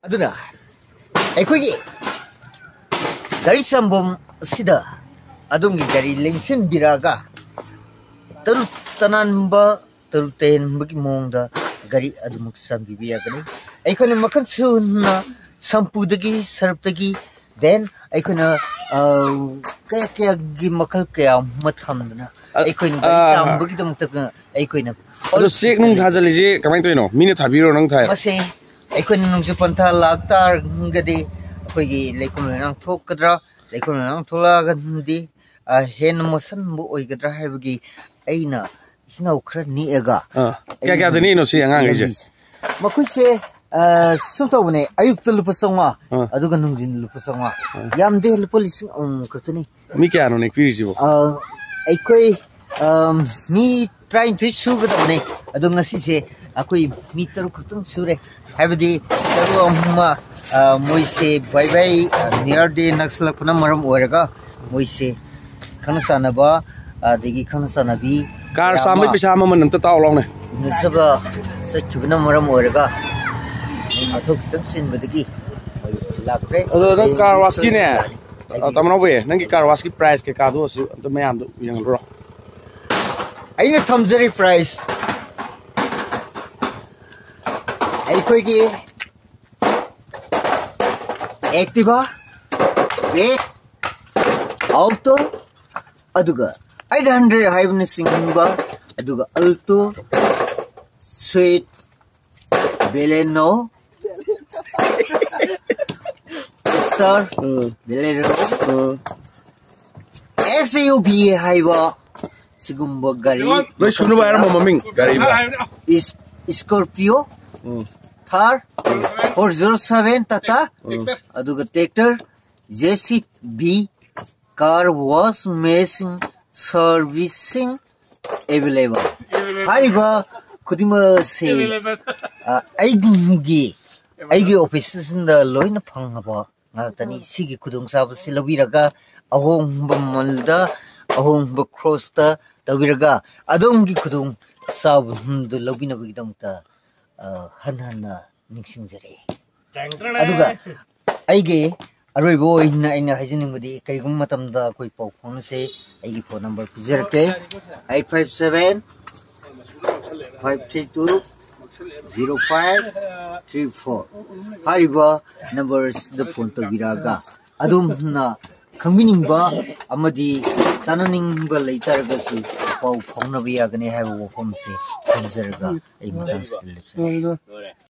aduna aikogi gari chambam sida adungi gari lengsin biraga taru tananba taru tenbagi mongda gari adumuk sambibiya gani aikona makan suna sampudagi sarptagi then aikona kaya gi makal kaya mathamdana aikona gari chambagi damta aikona ado sek nung thajaliji kamai toino mine thabiro nang thai mase aikona nungsu pantha laktar ngadi akoigi leikum nang thokadra leikum nang tholagandi hen mosan bu oigadra haibagi aina isna ukra ni ega kya dani no si angang ije makuise sumtawne ayukta lupasonga aduga nungdin lupasonga yamde lupolising katani mi kya no nek piri jibo aikoi mi trying to sugadone adunga sise akoi mi taru khutang sure habdi taru amma moise bye bye near day naksalak puna maram oraga moise khana sanaba adigi khana sanabi car samai pisa maman amta taw long ne nisaba sakibna maram oraga athok kitang sinbadagi lakre ado car wash ki ne tamno be nangi car wash ki price ke ka do amta mayam do yang ro aina thamjari price aikoigi Activa, Red, Auto, aduga 800 haibna singba aduga Alto, Sweet, Beleno, Star, Belero, SUV haiba sigumba gari. Noi sunu ba era maming gari ba Is Scorpio, Thar 407 Tata aduga tractor JCB car wash machine servicing available haiba kudima se aigi offices inda loina phangaba ngatani sigi kudung sab silawiraga ahongba malda ahongba cross ta tawiraga adongi kudung sab du lobina bigdamta hanhana ningsingjare aduga aige aroibo ina ina hajiningbadi karigum matamda koi pau phonse aigi phone number pijarke 857 532 0534 hariba numbers the phone to biraga adumna khangminingba amadi tananingba leitargasu pau phonnabi yagane haibo phomse khonjarga ai matas